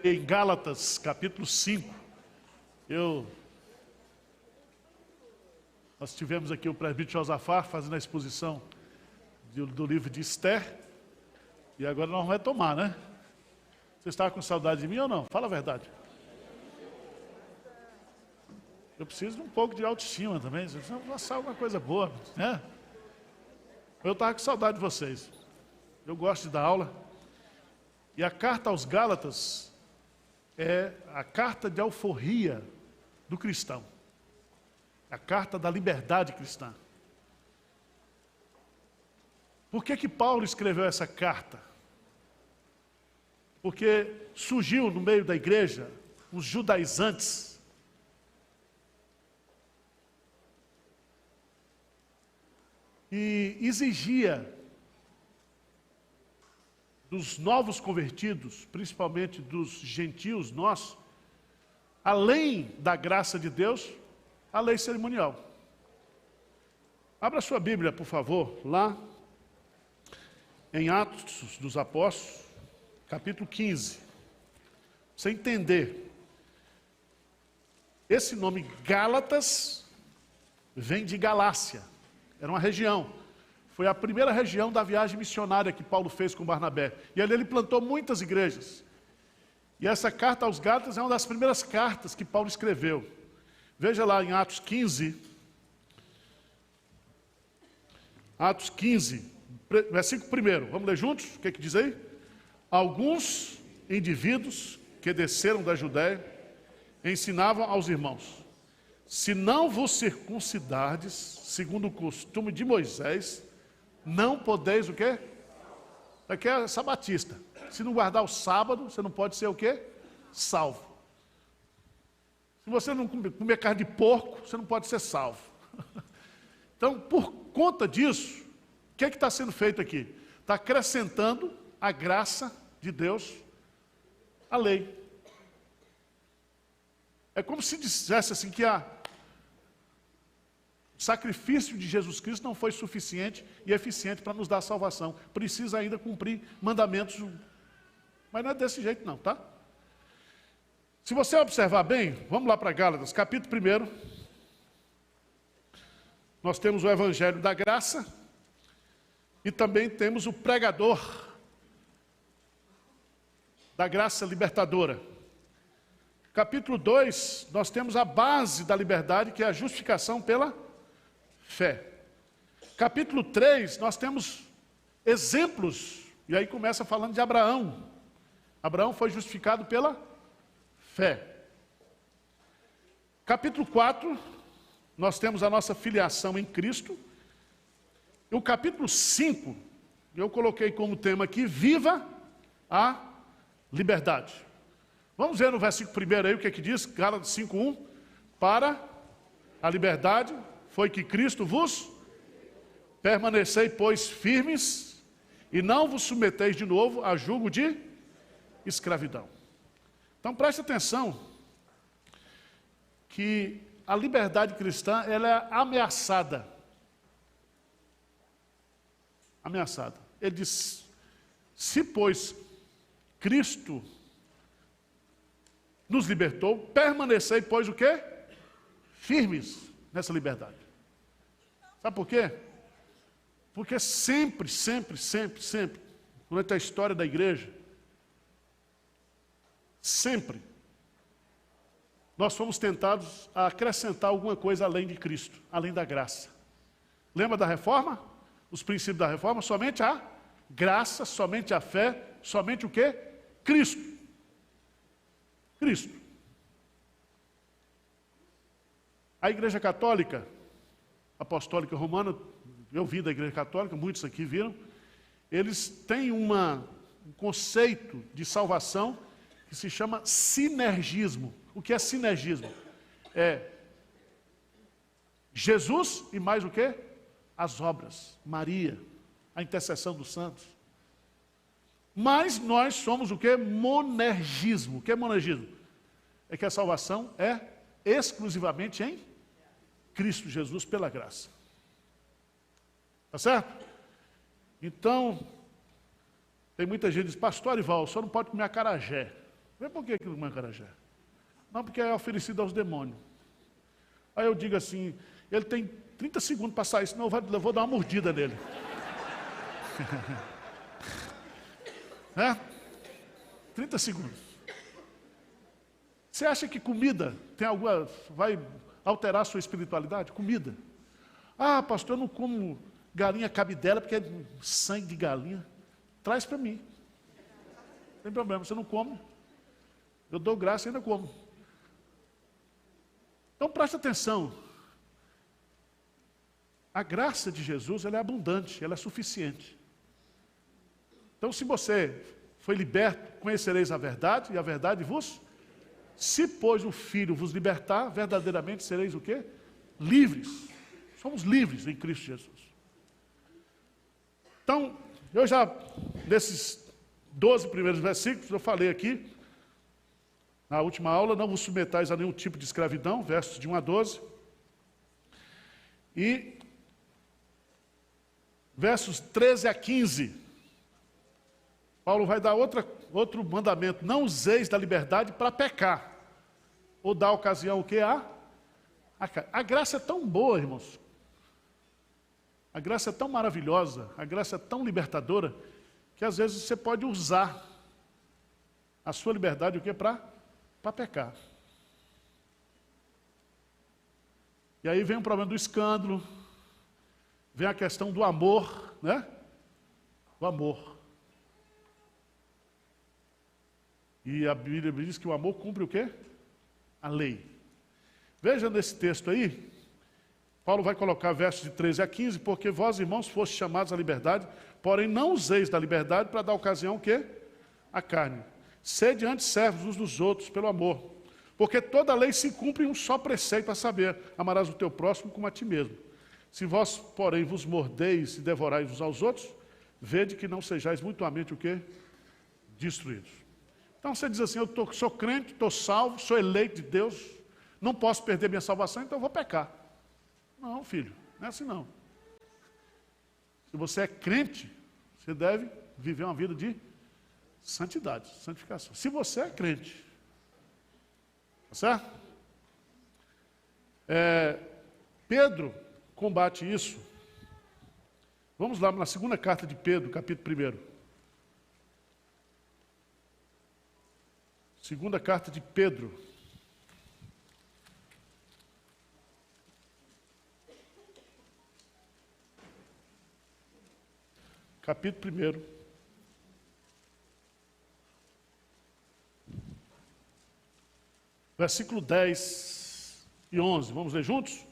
Em Gálatas, capítulo 5, nós tivemos aqui o presbítero Josafá fazendo a exposição do livro de Esther, e agora nós vamos retomar, né? Você está com saudade de mim ou não? Fala a verdade. Eu preciso de um pouco de autoestima também, se não passar alguma coisa boa, né? Eu estava com saudade de vocês. Eu gosto de dar aula. E a carta aos Gálatas é a carta de alforria do cristão. A carta da liberdade cristã. Por que Paulo escreveu essa carta? Porque surgiu no meio da igreja os judaizantes. E exigia dos novos convertidos, principalmente dos gentios nossos, além da graça de Deus, a lei cerimonial. Abra sua Bíblia, por favor, lá em Atos dos Apóstolos, capítulo 15. Pra você entender, esse nome Gálatas vem de Galácia, era uma região. Foi a primeira região da viagem missionária que Paulo fez com Barnabé. E ali ele plantou muitas igrejas. E essa carta aos Gálatas é uma das primeiras cartas que Paulo escreveu. Veja lá em Atos 15. Atos 15, versículo 1. Vamos ler juntos? O que diz aí? Alguns indivíduos que desceram da Judéia ensinavam aos irmãos: se não vos circuncidardes, segundo o costume de Moisés, não podeis o quê? Aqui é sabatista. Se não guardar o sábado, você não pode ser o quê? Salvo. Se você não comer carne de porco, você não pode ser salvo. Então, por conta disso, o que está sendo feito aqui? Está acrescentando a graça de Deus à lei. É como se dissesse assim que o sacrifício de Jesus Cristo não foi suficiente e eficiente para nos dar a salvação. Precisa ainda cumprir mandamentos. Mas não é desse jeito não, tá? Se você observar bem, vamos lá para Gálatas, capítulo 1. Nós temos o Evangelho da Graça e também temos o pregador da graça libertadora. Capítulo 2, nós temos a base da liberdade, que é a justificação pela fé. Capítulo 3, nós temos exemplos, e aí começa falando de Abraão. Abraão foi justificado pela fé. Capítulo 4, nós temos a nossa filiação em Cristo. E o capítulo 5, eu coloquei como tema aqui: viva a liberdade. Vamos ver no versículo 1 aí o que diz, Gálatas 5:1. Para a liberdade foi que Cristo vos permanecei, pois, firmes, e não vos submeteis de novo a jugo de escravidão. Então preste atenção que a liberdade cristã, ela é ameaçada. Ameaçada. Ele diz: se pois Cristo nos libertou, permanecei, pois, o quê? Firmes nessa liberdade. Sabe por quê? Porque sempre, durante a história da igreja, sempre, nós fomos tentados a acrescentar alguma coisa além de Cristo, além da graça. Lembra da reforma? Os princípios da reforma? Somente a graça, somente a fé, somente o quê? Cristo. Cristo. A Igreja Católica, Apostólica Romana, eu vim da Igreja Católica, muitos aqui viram, eles têm um conceito de salvação que se chama sinergismo. O que é sinergismo? É Jesus e mais o quê? As obras, Maria, a intercessão dos santos. Mas nós somos o quê? Monergismo. O que é monergismo? É que a salvação é exclusivamente em Cristo Jesus, pela graça. Tá certo? Então, tem muita gente que diz: pastor Arival, só não pode comer acarajé. Por que irmã acarajé? Não, porque é oferecido aos demônios. Aí eu digo assim, ele tem 30 segundos para sair, senão eu vou dar uma mordida nele. 30 segundos. Você acha que comida vai alterar a sua espiritualidade? Comida. Ah, pastor, eu não como galinha cabidela porque é sangue de galinha. Traz para mim. Não tem problema, você não come. Eu dou graça e ainda como. Então preste atenção. A graça de Jesus, ela é abundante, ela é suficiente. Então se você foi liberto, conhecereis a verdade, e a verdade vos... Se, pois, o Filho vos libertar, verdadeiramente sereis o quê? Livres. Somos livres em Cristo Jesus. Então, eu já, nesses 12 primeiros versículos, eu falei aqui, na última aula, não vos submetais a nenhum tipo de escravidão, versos de 1 a 12. E versos 13 a 15, Paulo vai dar outro mandamento: não useis da liberdade para pecar, ou dar ocasião o que? A graça é tão boa, irmãos. A graça é tão maravilhosa, a graça é tão libertadora, que às vezes você pode usar a sua liberdade o que? Para pecar. E aí vem o problema do escândalo, vem a questão do amor, né? O amor. E a Bíblia diz que o amor cumpre o quê? A lei. Veja nesse texto aí, Paulo vai colocar versos de 13 a 15, porque vós, irmãos, fostes chamados à liberdade, porém não useis da liberdade para dar ocasião o quê? A carne. Sede antes servos uns dos outros pelo amor. Porque toda a lei se cumpre em um só preceito, a saber, amarás o teu próximo como a ti mesmo. Se vós, porém, vos mordeis e devorais uns aos outros, vede que não sejais mutuamente o quê? Destruídos. Então você diz assim, eu sou crente, estou salvo, sou eleito de Deus, não posso perder minha salvação, então eu vou pecar. Não, filho, não é assim não. Se você é crente, você deve viver uma vida de santidade, santificação. Se você é crente, tá certo? Pedro combate isso. Vamos lá na segunda carta de Pedro, capítulo 1. Segunda carta de Pedro. Capítulo 1. Versículo 10 e 11. Vamos ler juntos?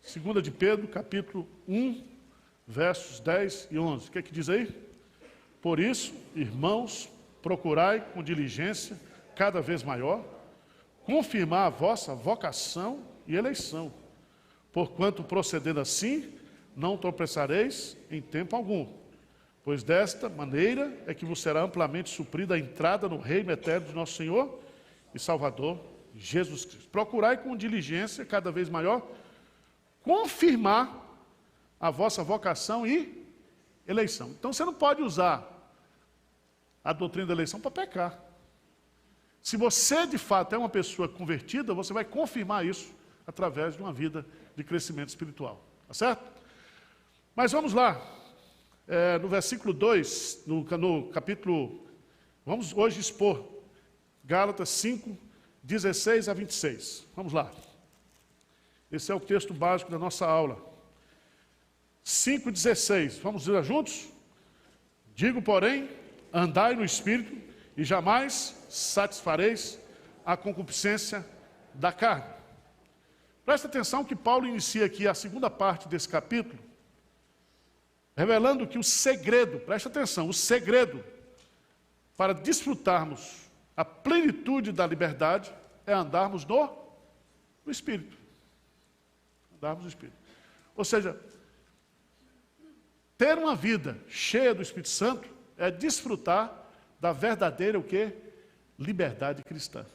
Segunda de Pedro, capítulo 1, versos 10 e 11. O que é que diz aí? Por isso, irmãos, procurai com diligência cada vez maior, confirmar a vossa vocação e eleição, porquanto procedendo assim, não tropeçareis em tempo algum, pois desta maneira é que vos será amplamente suprida a entrada no reino eterno de nosso Senhor e Salvador, Jesus Cristo. Procurai com diligência cada vez maior, confirmar a vossa vocação e eleição. Então você não pode usar a doutrina da eleição para pecar. Se você, de fato, é uma pessoa convertida, você vai confirmar isso através de uma vida de crescimento espiritual. Tá certo? Mas vamos lá. No versículo 2, no capítulo... Vamos hoje expor Gálatas 5, 16 a 26. Vamos lá. Esse é o texto básico da nossa aula. 5,16. Vamos ler juntos? Digo, porém, andai no Espírito e jamais satisfareis a concupiscência da carne. Presta atenção que Paulo inicia aqui a segunda parte desse capítulo, revelando que o segredo, presta atenção, o segredo para desfrutarmos a plenitude da liberdade é andarmos no Espírito. Andarmos no Espírito. Ou seja, ter uma vida cheia do Espírito Santo é desfrutar da verdadeira o quê? Liberdade cristã.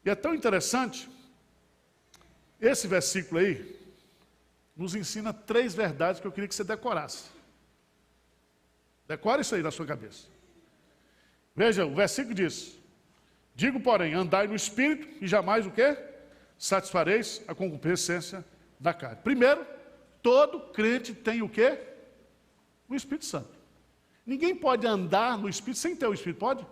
E é tão interessante, esse versículo aí nos ensina 3 verdades que eu queria que você decorasse. Decora isso aí na sua cabeça. Veja, o versículo diz: digo, porém, andai no Espírito e jamais o quê? Satisfareis a concupiscência da carne. Primeiro, todo crente tem o quê? O Espírito Santo. Ninguém pode andar no Espírito sem ter o Espírito, pode?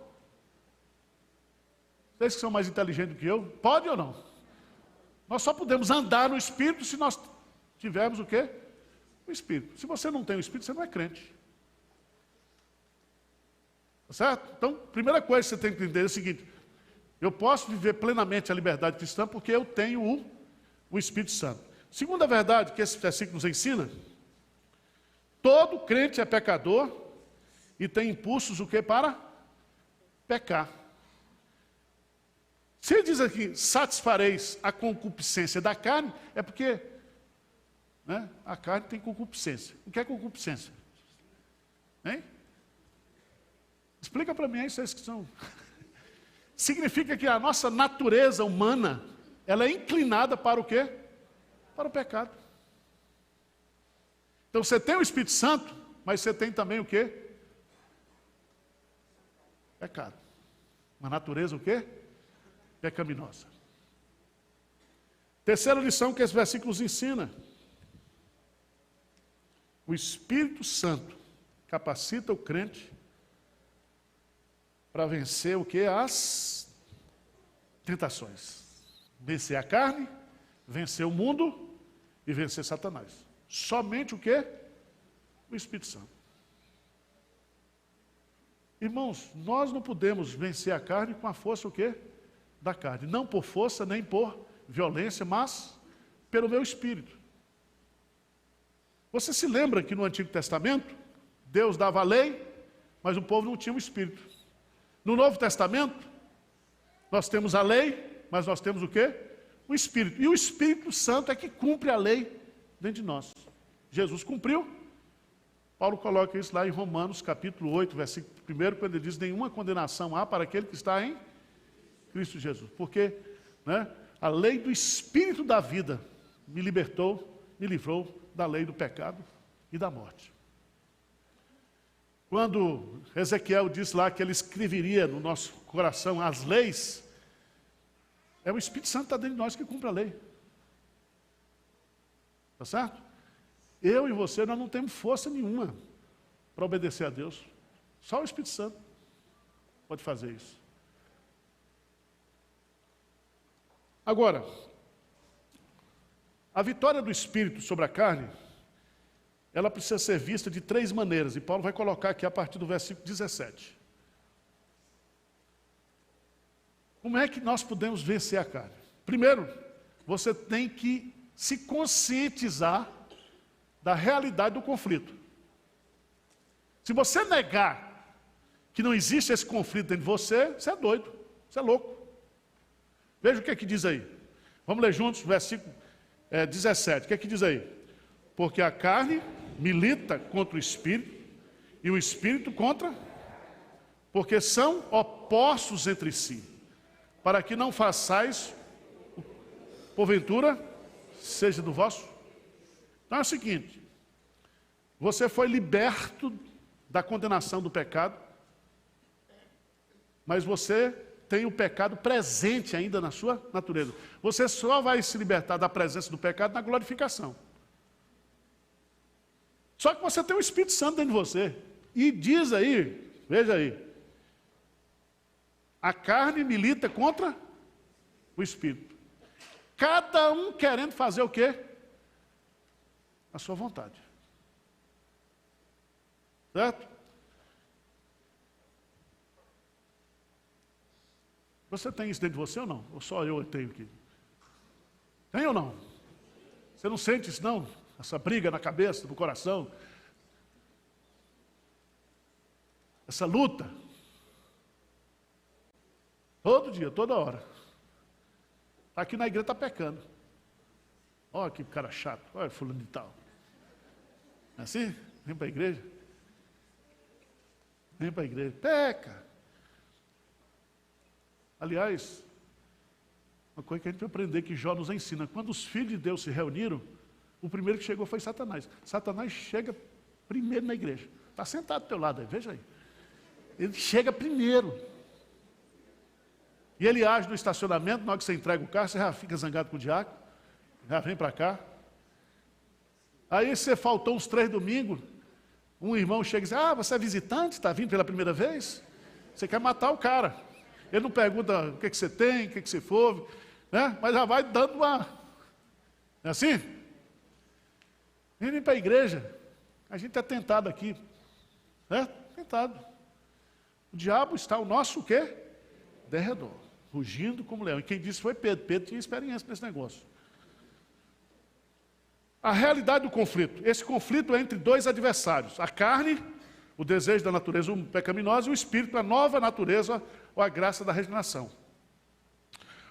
Vocês que são mais inteligentes do que eu, pode ou não? Nós só podemos andar no Espírito se nós tivermos o quê? O Espírito. Se você não tem o Espírito, você não é crente. Tá certo? Então, primeira coisa que você tem que entender é o seguinte: eu posso viver plenamente a liberdade cristã porque eu tenho o Espírito Santo. Segunda verdade que esse versículo nos ensina: todo crente é pecador e tem impulsos o quê? Para pecar. Se ele diz aqui, satisfareis a concupiscência da carne, é porque, né, a carne tem concupiscência. O que é concupiscência? Hein? Explica para mim aí, vocês que são. Significa que a nossa natureza humana, ela é inclinada para o quê? Para o pecado. Então você tem o Espírito Santo, mas você tem também o quê? Pecado. Uma natureza o quê? Pecaminosa. Terceira lição que esse versículo nos ensina: o Espírito Santo capacita o crente para vencer o que? As tentações. Vencer a carne, vencer o mundo e vencer Satanás. Somente o que? O Espírito Santo. Irmãos, nós não podemos vencer a carne com a força o quê? Da carne. Não por força, nem por violência, mas pelo meu Espírito. Você se lembra que no Antigo Testamento, Deus dava a lei, mas o povo não tinha o Espírito. No Novo Testamento, nós temos a lei, mas nós temos o quê? O Espírito. E o Espírito Santo é que cumpre a lei dentro de nós. Jesus cumpriu. Paulo coloca isso lá em Romanos, capítulo 8, versículo 1, quando ele diz: nenhuma condenação há para aquele que está em Cristo Jesus. Porque, né, a lei do Espírito da vida me libertou, me livrou da lei do pecado e da morte. Quando Ezequiel disse lá que ele escreveria no nosso coração as leis, é o Espírito Santo que está dentro de nós que cumpre a lei. Está certo? Eu e você, nós não temos força nenhuma para obedecer a Deus. Só o Espírito Santo pode fazer isso. Agora, a vitória do Espírito sobre a carne, ela precisa ser vista de três maneiras, e Paulo vai colocar aqui a partir do versículo 17. Como é que nós podemos vencer a carne? Primeiro, você tem que se conscientizar da realidade do conflito. Se você negar que não existe esse conflito dentro de você, você é doido, você é louco. Veja o que é que diz aí. Vamos ler juntos o versículo 17. O que é que diz aí? Porque a carne milita contra o Espírito, e o Espírito contra, porque são opostos entre si, para que não façais, porventura, seja do vosso. Então é o seguinte: você foi liberto da condenação do pecado, mas você tem o pecado presente ainda na sua natureza. Você só vai se libertar da presença do pecado na glorificação. Só que você tem o Espírito Santo dentro de você. E diz aí, veja aí, a carne milita contra o Espírito. Cada um querendo fazer o quê? A sua vontade. Certo? Você tem isso dentro de você ou não? Ou só eu tenho aqui? Tem ou não? Você não sente isso não? Essa briga na cabeça, no coração? Essa luta? Todo dia, toda hora. Está aqui na igreja, está pecando. Olha que cara chato, olha fulano de tal. É assim? Vem para a igreja. Vem para a igreja. Peca. Aliás, uma coisa que a gente vai aprender que Jó nos ensina: quando os filhos de Deus se reuniram, o primeiro que chegou foi Satanás. Satanás chega primeiro na igreja. Está sentado do teu lado aí, veja aí. ele chega primeiro. E ele age no estacionamento, na hora que você entrega o carro, você já fica zangado com o diácono, já vem para cá. Aí você faltou uns 3 domingos, um irmão chega e diz, você é visitante, está vindo pela primeira vez? Você quer matar o cara. Ele não pergunta o que você tem, o que você for, né? Mas já vai dando uma... Não é assim? Vem para a igreja, a gente é tentado aqui, né? Tentado. O diabo está ao nosso o quê? Derredor, rugindo como leão. E quem disse foi Pedro. Pedro tinha experiência nesse negócio. A realidade do conflito. Esse conflito é entre 2 adversários. A carne, o desejo da natureza pecaminosa, e o espírito, a nova natureza ou a graça da regeneração.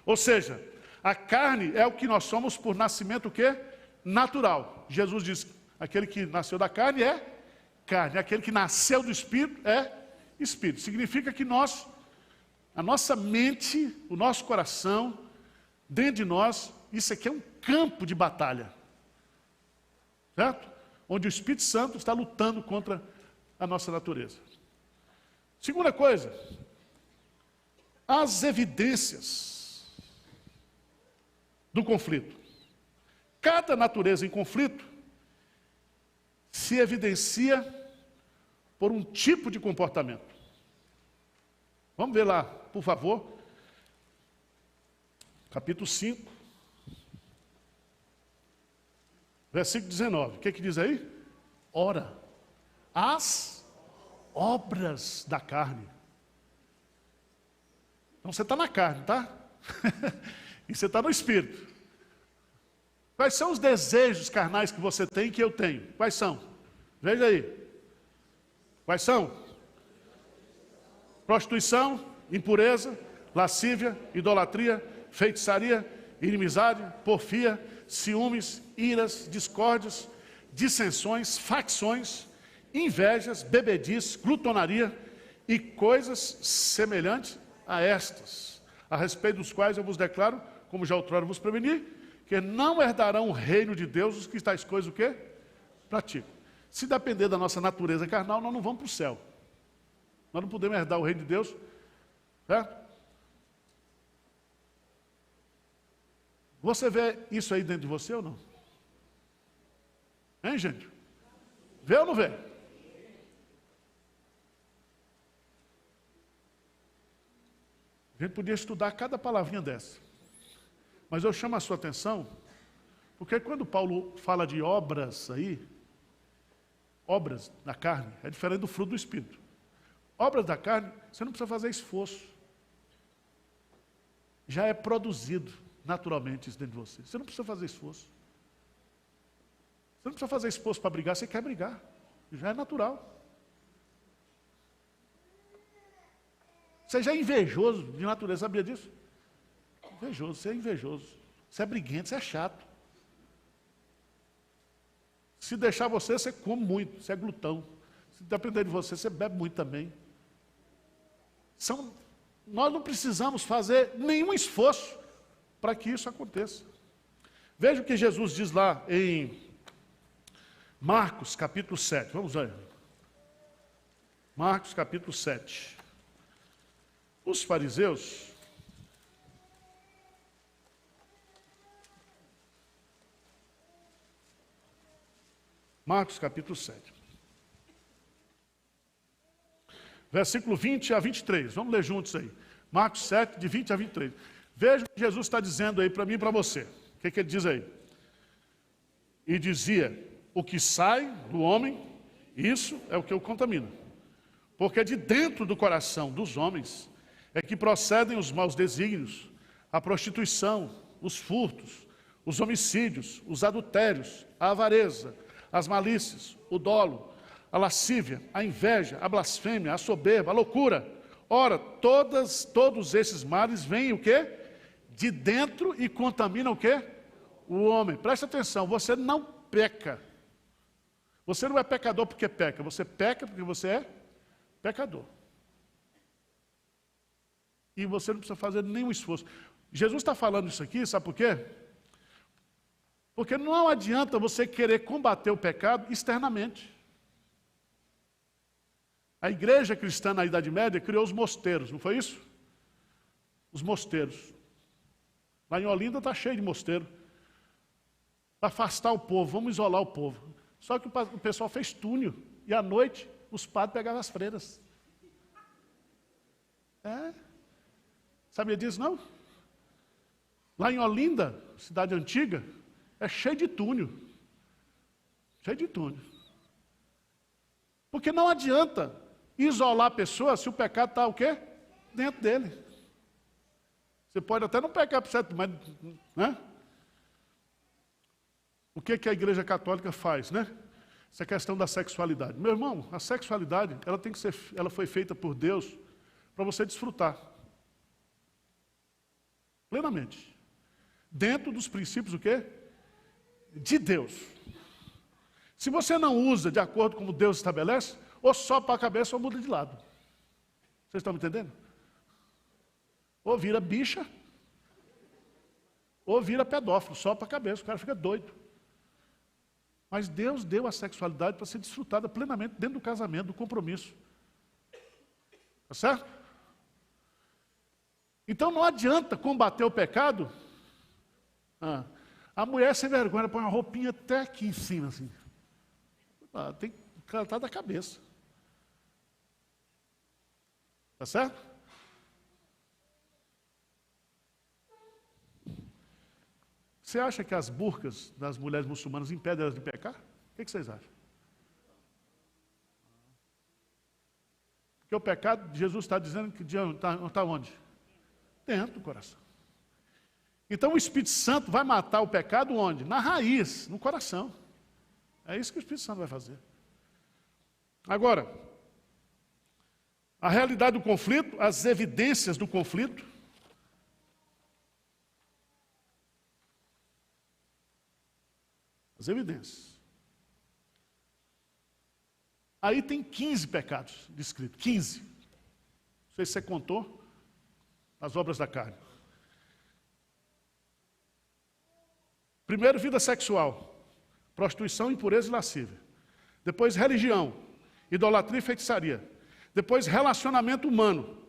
Ou seja, a carne é o que nós somos por nascimento o quê? Natural. Jesus diz, aquele que nasceu da carne é carne. Aquele que nasceu do espírito é espírito. Significa que a nossa mente, o nosso coração, dentro de nós, isso aqui é um campo de batalha. Certo? Onde o Espírito Santo está lutando contra a nossa natureza. Segunda coisa, as evidências do conflito. Cada natureza em conflito se evidencia por um tipo de comportamento. Vamos ver lá, por favor. Capítulo 5. Versículo 19. O que diz aí? Ora, as obras da carne. Então você está na carne, tá? E você está no espírito. Quais são os desejos carnais que você tem e que eu tenho? Quais são? Veja aí. Quais são? Prostituição, impureza, lascívia, idolatria, feitiçaria, inimizade, porfia, ciúmes, iras, discórdias, dissensões, facções, invejas, bebedice, glutonaria e coisas semelhantes a estas, a respeito dos quais eu vos declaro, como já outrora vos preveni, que não herdarão o reino de Deus os que tais coisas o quê? Praticam. Se depender da nossa natureza carnal, nós não vamos para o céu. Nós não podemos herdar o reino de Deus, certo? Você vê isso aí dentro de você ou não? Hein, gente? Vê ou não vê? A gente podia estudar cada palavrinha dessa. Mas eu chamo a sua atenção, porque quando Paulo fala de obras aí, obras da carne, é diferente do fruto do Espírito. Obras da carne, você não precisa fazer esforço. Já é produzido naturalmente isso dentro de você. Você não precisa fazer esforço. Você não precisa fazer esforço para brigar, você quer brigar. Já é natural. Você já é invejoso de natureza, sabia disso? Invejoso, você é invejoso. Você é briguento, você é chato. Se deixar você come muito, você é glutão. Se depender de você, você bebe muito também. Nós não precisamos fazer nenhum esforço para que isso aconteça. Veja o que Jesus diz lá em Marcos capítulo 7. Vamos ver. Marcos capítulo 7. Os fariseus Marcos capítulo 7. Versículo 20 a 23. Vamos ler juntos aí. Marcos 7, de 20 a 23. Veja o que Jesus está dizendo aí para mim e para você. O que ele diz aí? E dizia, o que sai do homem, isso é o que o contamina. Porque de dentro do coração dos homens é que procedem os maus desígnios, a prostituição, os furtos, os homicídios, os adultérios, a avareza, as malícias, o dolo, a lascívia, a inveja, a blasfêmia, a soberba, a loucura. Ora, todos esses males vêm o quê? De dentro e contaminam o quê? O homem. Preste atenção, você não peca. Você não é pecador porque peca, você peca porque você é pecador. E você não precisa fazer nenhum esforço. Jesus está falando isso aqui, sabe por quê? Porque não adianta você querer combater o pecado externamente. A igreja cristã na Idade Média criou os mosteiros, não foi isso? Os mosteiros. Lá em Olinda está cheio de mosteiro. Para afastar o povo, vamos isolar o povo. Só que o pessoal fez túnel. E à noite, os padres pegavam as freiras. Sabia disso, não? Lá em Olinda, cidade antiga, é cheio de túnel. Cheio de túnel. Porque não adianta isolar a pessoa se o pecado está o quê? Dentro dele. Você pode até não pecar por certo, mas, né? O que a Igreja Católica faz, né? Essa questão da sexualidade. Meu irmão, a sexualidade, ela foi feita por Deus para você desfrutar. Plenamente. Dentro dos princípios o quê? De Deus. Se você não usa de acordo com como Deus estabelece, ou sobe para a cabeça ou muda de lado. Vocês estão me entendendo? Ou vira bicha, ou vira pedófilo, sobe para a cabeça, o cara fica doido. Mas Deus deu a sexualidade para ser desfrutada plenamente dentro do casamento, do compromisso. Tá certo? Então não adianta combater o pecado. A mulher sem vergonha põe uma roupinha até aqui em cima, assim. Tem que cantar da cabeça. Tá certo? Você acha que as burcas das mulheres muçulmanas impedem elas de pecar? O que vocês acham? Porque o pecado, Jesus está dizendo que está onde? Dentro do coração. Então o Espírito Santo vai matar o pecado onde? Na raiz, no coração. É isso que o Espírito Santo vai fazer. Agora, a realidade do conflito, as evidências do conflito. As evidências. Aí tem 15 pecados descritos. 15. Não sei se você contou as obras da carne. Primeiro, vida sexual. Prostituição, impureza e lascívia. Depois, religião. Idolatria e feitiçaria. Depois, relacionamento humano.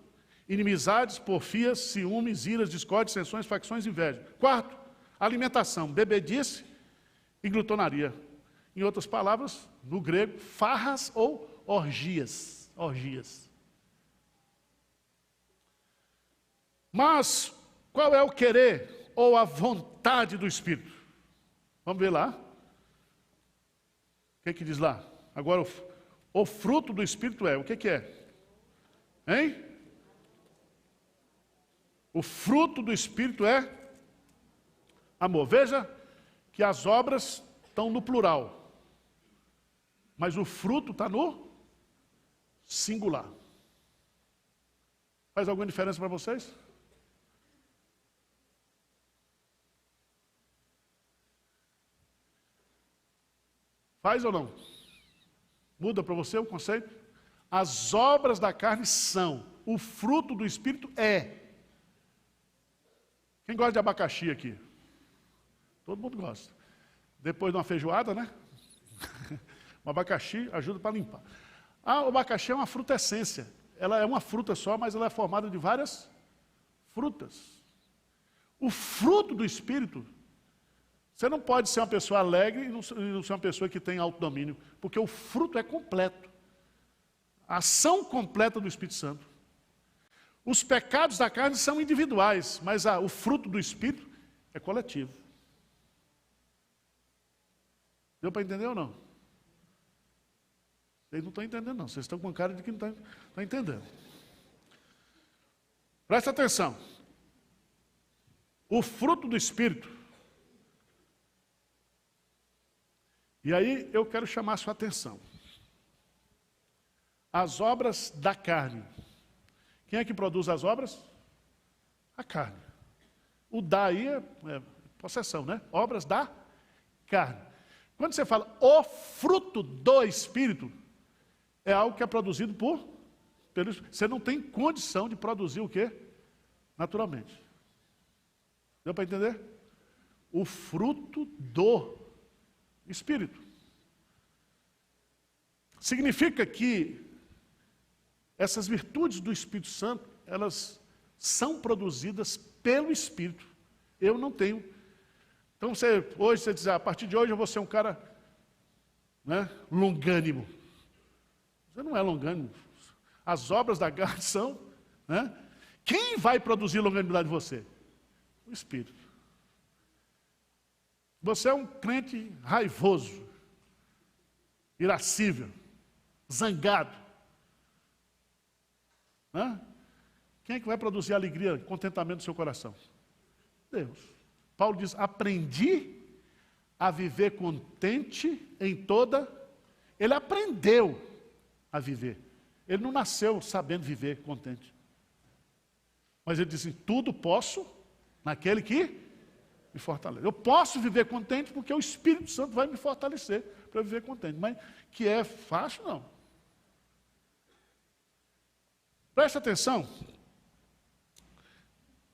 Inimizades, porfias, ciúmes, iras, discórdia, dissensões, facções e inveja. Quarto, alimentação. Bebedice e glutonaria. Em outras palavras, no grego, farras ou orgias. Orgias. Mas, qual é o querer ou a vontade do Espírito? Vamos ver lá. O que diz lá? Agora, o fruto do Espírito é, o que é? Hein? O fruto do Espírito é amor. Veja que as obras estão no plural, mas o fruto está no singular. Faz alguma diferença para vocês? Faz ou não? Muda para você o conceito? As obras da carne são, o fruto do Espírito é. Quem gosta de abacaxi aqui? Todo mundo gosta. Depois de uma feijoada, né? O abacaxi ajuda para limpar. O abacaxi é uma fruta essência. Ela é uma fruta só, mas ela é formada de várias frutas. O fruto do Espírito, você não pode ser uma pessoa alegre e não ser uma pessoa que tem autodomínio, porque o fruto é completo. A ação completa do Espírito Santo. Os pecados da carne são individuais, mas o fruto do Espírito é coletivo. Deu para entender ou não? Vocês não estão entendendo, não. Vocês estão com cara de que não estão entendendo. Presta atenção. O fruto do Espírito. E aí eu quero chamar a sua atenção. As obras da carne. Quem é que produz as obras? A carne. O da aí é possessão, né? Obras da carne. Quando você fala o fruto do Espírito, é algo que é produzido pelo Espírito. Você não tem condição de produzir o quê? Naturalmente. Deu para entender? O fruto do Espírito. Significa que essas virtudes do Espírito Santo, elas são produzidas pelo Espírito. Eu não tenho. Então, hoje você diz, a partir de hoje eu vou ser um cara, né, longânimo. Você não é longânimo. As obras da carne são, né? Quem vai produzir longanimidade em você? O Espírito. Você é um crente raivoso, irascível, zangado, né? Quem é que vai produzir alegria, contentamento no seu coração? Deus. Paulo diz, aprendi a viver contente em toda... Ele aprendeu a viver. Ele não nasceu sabendo viver contente. Mas ele diz assim, tudo posso naquele que me fortalece. Eu posso viver contente porque o Espírito Santo vai me fortalecer para viver contente. Mas que é fácil, não. Preste atenção.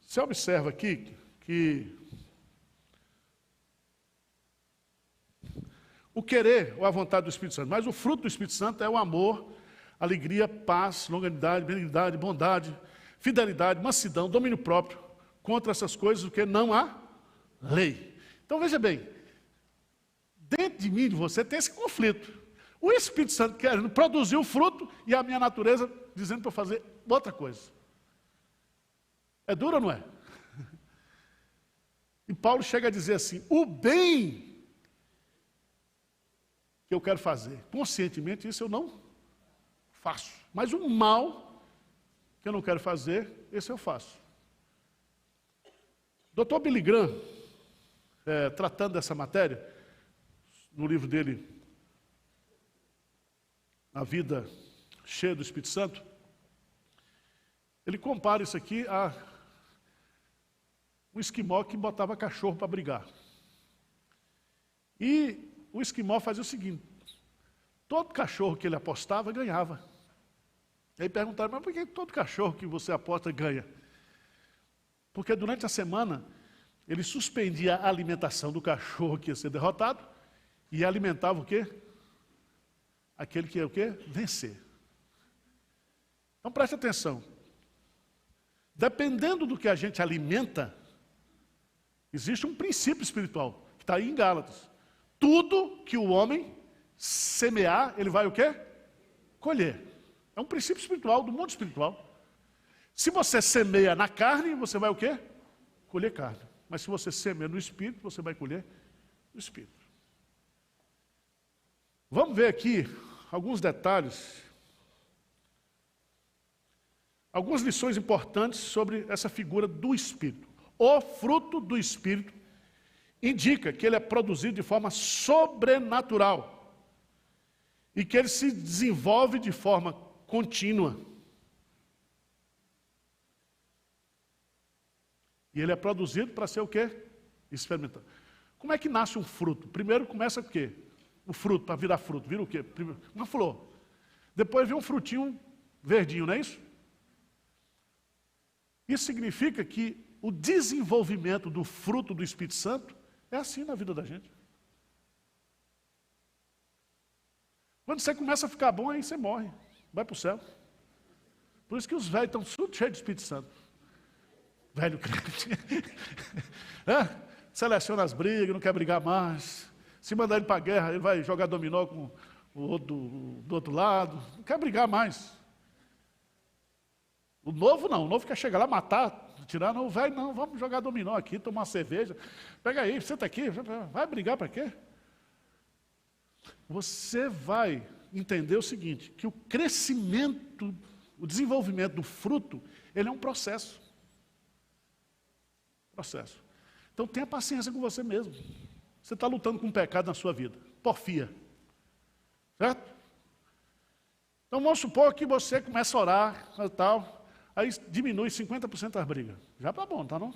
Você observa aqui que o querer ou a vontade do Espírito Santo, mas o fruto do Espírito Santo é o amor, alegria, paz, longanimidade, benignidade, bondade, fidelidade, mansidão, domínio próprio. Contra essas coisas, o que não há lei. Então veja bem, dentro de mim e de você tem esse conflito. O Espírito Santo querendo produzir o fruto e a minha natureza dizendo para eu fazer outra coisa. É duro ou não é? E Paulo chega a dizer assim, o bem que eu quero fazer, conscientemente isso eu não faço. Mas o mal que eu não quero fazer, esse eu faço. Dr. Billy Graham, tratando dessa matéria, no livro dele, A Vida Cheia do Espírito Santo, ele compara isso aqui a um esquimó que botava cachorro para brigar. E o esquimó fazia o seguinte, todo cachorro que ele apostava, ganhava. Aí perguntaram, mas por que todo cachorro que você aposta ganha? Porque durante a semana, ele suspendia a alimentação do cachorro que ia ser derrotado e alimentava o quê? Aquele que ia o quê? Vencer. Então preste atenção. Dependendo do que a gente alimenta, existe um princípio espiritual, que está aí em Gálatas. Tudo que o homem semear, ele vai o quê? Colher. É um princípio espiritual, do mundo espiritual. Se você semeia na carne, você vai o quê? Colher carne. Mas se você semeia no Espírito, você vai colher no Espírito. Vamos ver aqui alguns detalhes, algumas lições importantes sobre essa figura do Espírito. O fruto do Espírito indica que ele é produzido de forma sobrenatural e que ele se desenvolve de forma contínua. E ele é produzido para ser o quê? Experimentado. Como é que nasce um fruto? Primeiro começa o quê? O fruto, para virar fruto. Vira o quê? Primeiro, uma flor. Depois vem um frutinho verdinho, não é isso? Isso significa que o desenvolvimento do fruto do Espírito Santo é assim na vida da gente. Quando você começa a ficar bom, aí você morre. Vai para o céu. Por isso que os velhos estão tudo cheios de Espírito Santo. Velho crente. Seleciona as brigas, não quer brigar mais. Se mandar ele para a guerra, ele vai jogar dominó com o outro do outro lado. Não quer brigar mais. O novo não, o novo quer chegar lá, matar, tirar. Não, o velho não, vamos jogar dominó aqui, tomar uma cerveja. Pega aí, senta aqui, vai brigar para quê? Você vai entender o seguinte, que o crescimento, o desenvolvimento do fruto, ele é um processo. Então tenha paciência com você mesmo. Você está lutando com um pecado na sua vida, porfia. Certo? Então vamos supor que você começa a orar e tal, aí diminui 50% as brigas. Já está bom, tá não?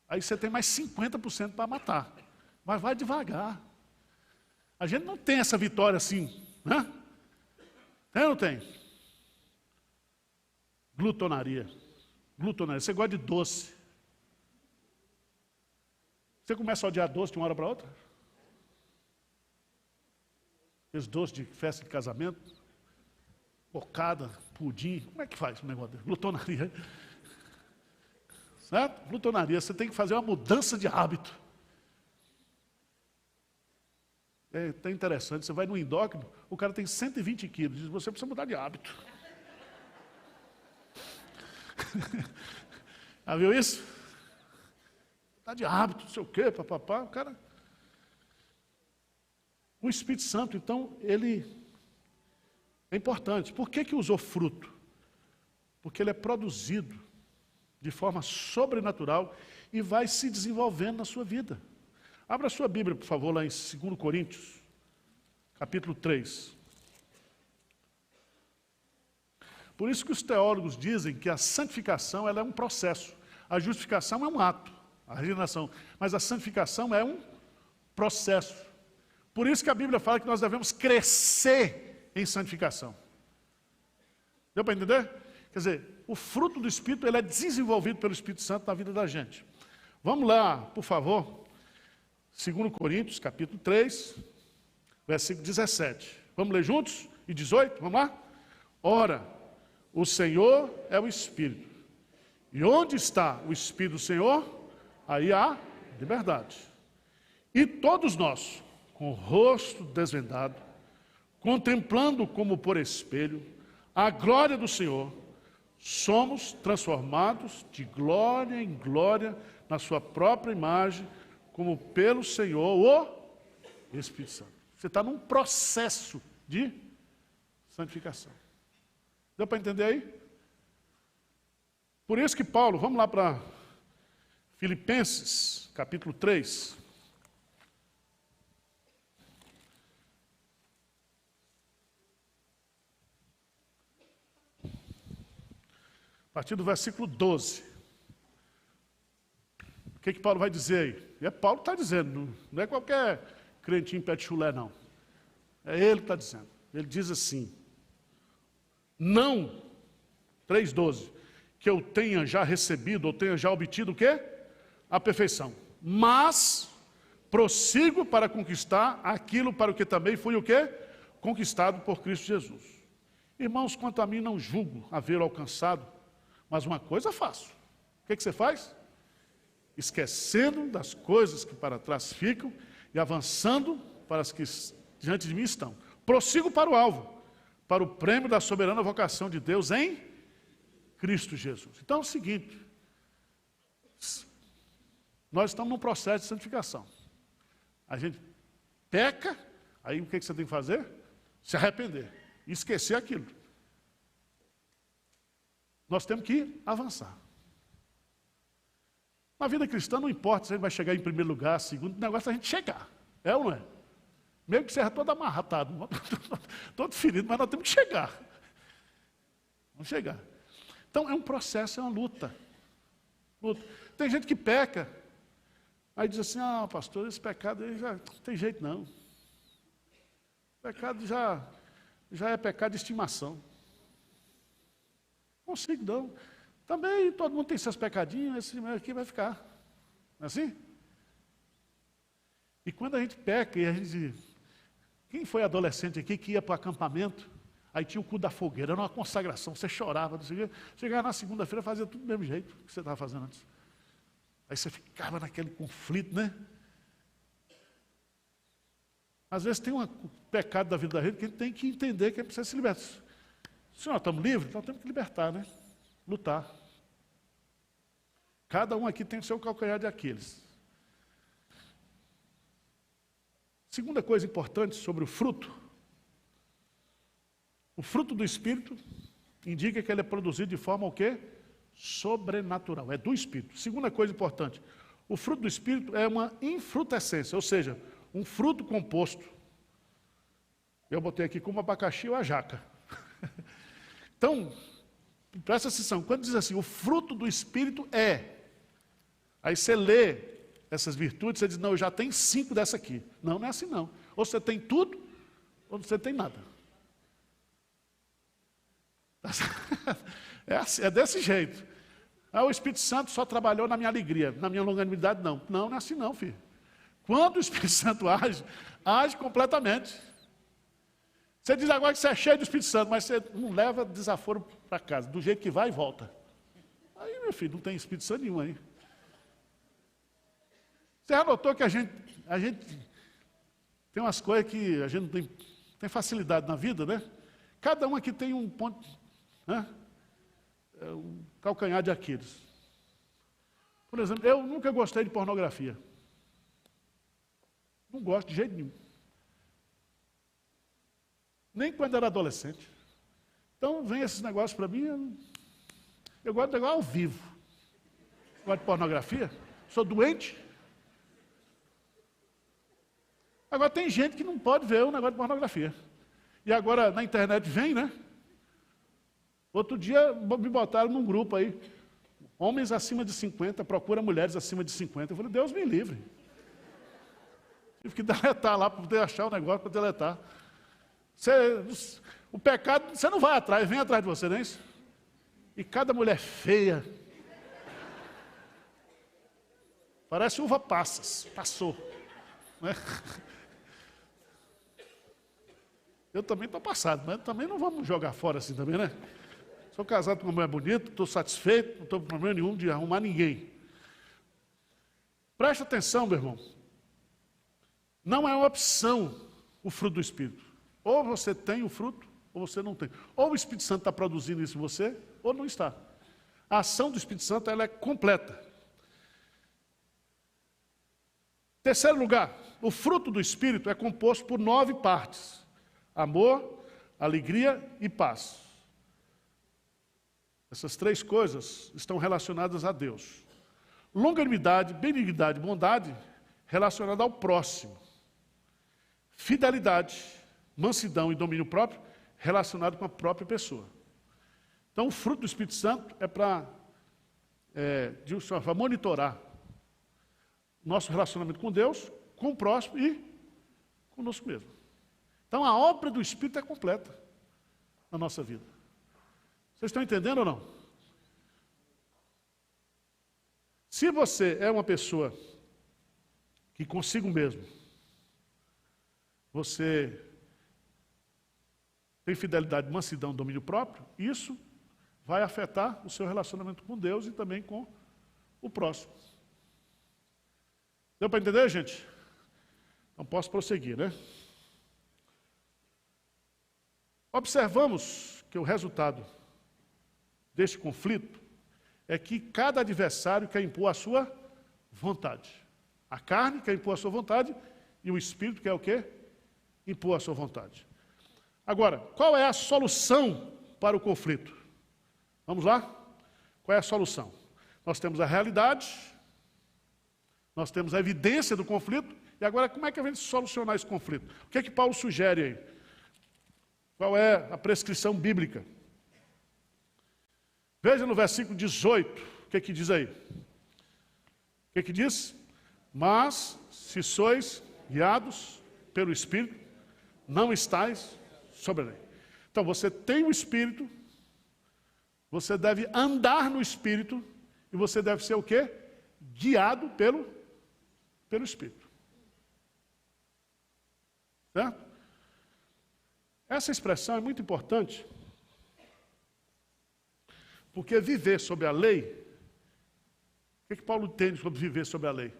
Aí você tem mais 50% para matar. Mas vai devagar. A gente não tem essa vitória assim, né? Tem ou não tem? Glutonaria. Você gosta de doce. Você começa a odiar doce de uma hora para outra? Esse doce de festa de casamento? cocada, pudim, como é que faz um negócio desse? Glutonaria. Certo? Glutonaria, você tem que fazer uma mudança de hábito. É até interessante, você vai no endócrino, o cara tem 120 quilos, diz, você precisa mudar de hábito. Já viu isso? Mudar de hábito, não sei o quê, papapá, o cara... O Espírito Santo, então, ele é importante. Por que usou fruto? Porque ele é produzido de forma sobrenatural e vai se desenvolvendo na sua vida. Abra a sua Bíblia, por favor, lá em 2 Coríntios, capítulo 3. Por isso que os teólogos dizem que a santificação ela é um processo. A justificação é um ato, a regeneração. Mas a santificação é um processo. Por isso que a Bíblia fala que nós devemos crescer em santificação. Deu para entender? Quer dizer, o fruto do Espírito ele é desenvolvido pelo Espírito Santo na vida da gente. Vamos lá, por favor. 2 Coríntios, capítulo 3, versículo 17. Vamos ler juntos? E 18, vamos lá? Ora, o Senhor é o Espírito. E onde está o Espírito do Senhor? Aí há liberdade. E todos nós, com o rosto desvendado, contemplando como por espelho a glória do Senhor, somos transformados de glória em glória na sua própria imagem, como pelo Senhor, o Espírito Santo. Você está num processo de santificação. Deu para entender aí? Por isso que Paulo, vamos lá para Filipenses, capítulo 3. A partir do versículo 12. O que Paulo vai dizer aí? E é Paulo que está dizendo, não é qualquer crentinho pé de chulé, não. É ele que está dizendo. Ele diz assim, não, 3,12, que eu tenha já recebido ou tenha já obtido o quê? A perfeição. Mas prossigo para conquistar aquilo para o que também fui o quê? Conquistado por Cristo Jesus. Irmãos, quanto a mim não julgo haver alcançado, mas uma coisa faço. O que você faz? Esquecendo das coisas que para trás ficam e avançando para as que diante de mim estão. Prossigo para o alvo, para o prêmio da soberana vocação de Deus em Cristo Jesus. Então é o seguinte, nós estamos num processo de santificação. A gente peca, aí o que você tem que fazer? Se arrepender e esquecer aquilo. Nós temos que avançar. Na vida cristã não importa se a gente vai chegar em primeiro lugar, segundo, o negócio é a gente chegar. É ou não é? Mesmo que seja todo amarratado, todo ferido, mas nós temos que chegar. Vamos chegar. Então é um processo, é uma luta. Tem gente que peca, aí diz assim, pastor, esse pecado aí já não tem jeito não. O pecado já é pecado de estimação. Não consigo não. Também todo mundo tem seus pecadinhos, esse aqui vai ficar. Não é assim? E quando a gente peca, e a gente... Quem foi adolescente aqui que ia para o acampamento, aí tinha o cu da fogueira, era uma consagração, você chorava, não sei o quê. Chegava na segunda-feira, fazia tudo do mesmo jeito que você estava fazendo antes. Aí você ficava naquele conflito, né? Às vezes tem um pecado da vida da gente que a gente tem que entender que a gente precisa se libertar. Se nós estamos livres, nós temos que libertar, né? Lutar. Cada um aqui tem o seu calcanhar de Aquiles. Segunda coisa importante sobre o fruto do Espírito indica que ele é produzido de forma o quê? Sobrenatural, é do Espírito. Segunda coisa importante, o fruto do Espírito é uma infrutescência, ou seja, um fruto composto. Eu botei aqui como abacaxi ou a jaca. Então, presta atenção, quando diz assim, o fruto do Espírito é, aí você lê essas virtudes, você diz, não, eu já tenho 5 dessa aqui. Não, não é assim não. Ou você tem tudo, ou você tem nada. É desse jeito. O Espírito Santo só trabalhou na minha alegria, na minha longanimidade, não. Não, não é assim não, filho. Quando o Espírito Santo age completamente. Você diz agora que você é cheio do Espírito Santo, mas você não leva desaforo para casa, do jeito que vai e volta. Aí, meu filho, não tem Espírito Santo nenhum aí. Você já notou que a gente tem umas coisas que a gente não tem facilidade na vida, né? Cada um aqui tem um ponto, né? Um calcanhar de Aquiles. Por exemplo, eu nunca gostei de pornografia. Não gosto de jeito nenhum. Nem quando era adolescente. Então, vem esses negócios para mim, eu gosto de negócio ao vivo. Gosto de pornografia, sou doente. Agora, tem gente que não pode ver o negócio de pornografia. E agora, na internet vem, né? Outro dia, me botaram num grupo aí, homens acima de 50, procura mulheres acima de 50. Eu falei, Deus me livre. Tive que deletar lá para poder achar o negócio para deletar. O pecado, você não vai atrás, vem atrás de você, não é isso? E cada mulher feia. Parece uva passas, passou. Né? Eu também estou passado, mas também não vamos jogar fora assim também, né? Sou casado com uma mulher bonita, estou satisfeito, não estou com problema nenhum de arrumar ninguém. Preste atenção, meu irmão. Não é uma opção o fruto do Espírito. Ou você tem o fruto, ou você não tem. Ou o Espírito Santo está produzindo isso em você, ou não está. A ação do Espírito Santo ela é completa. Terceiro lugar, o fruto do Espírito é composto por 9 partes. Amor, alegria e paz. Essas 3 coisas estão relacionadas a Deus. Longanimidade, benignidade, bondade, relacionada ao próximo. Fidelidade, mansidão e domínio próprio, relacionado com a própria pessoa. Então, o fruto do Espírito Santo é para monitorar nosso relacionamento com Deus, com o próximo e conosco mesmo. Então, a obra do Espírito é completa na nossa vida. Vocês estão entendendo ou não? Se você é uma pessoa que consigo mesmo, você tem fidelidade, mansidão, domínio próprio, isso vai afetar o seu relacionamento com Deus e também com o próximo. Deu para entender, gente? Não posso prosseguir, né? Observamos que o resultado deste conflito é que cada adversário quer impor a sua vontade. A carne quer impor a sua vontade e o espírito quer o quê? Impor a sua vontade. Agora, qual é a solução para o conflito? Vamos lá? Qual é a solução? Nós temos a realidade, nós temos a evidência do conflito, e agora como é que a gente solucionar esse conflito? O que é que Paulo sugere aí? Qual é a prescrição bíblica? Veja no versículo 18, o que é que diz aí? O que é que diz? Mas, se sois guiados pelo Espírito, não estáis sobre a lei. Então, você tem o Espírito, você deve andar no Espírito, e você deve ser o quê? Guiado pelo Espírito. Certo? Essa expressão é muito importante, porque viver sob a lei, o que Paulo entende sobre viver sob a lei?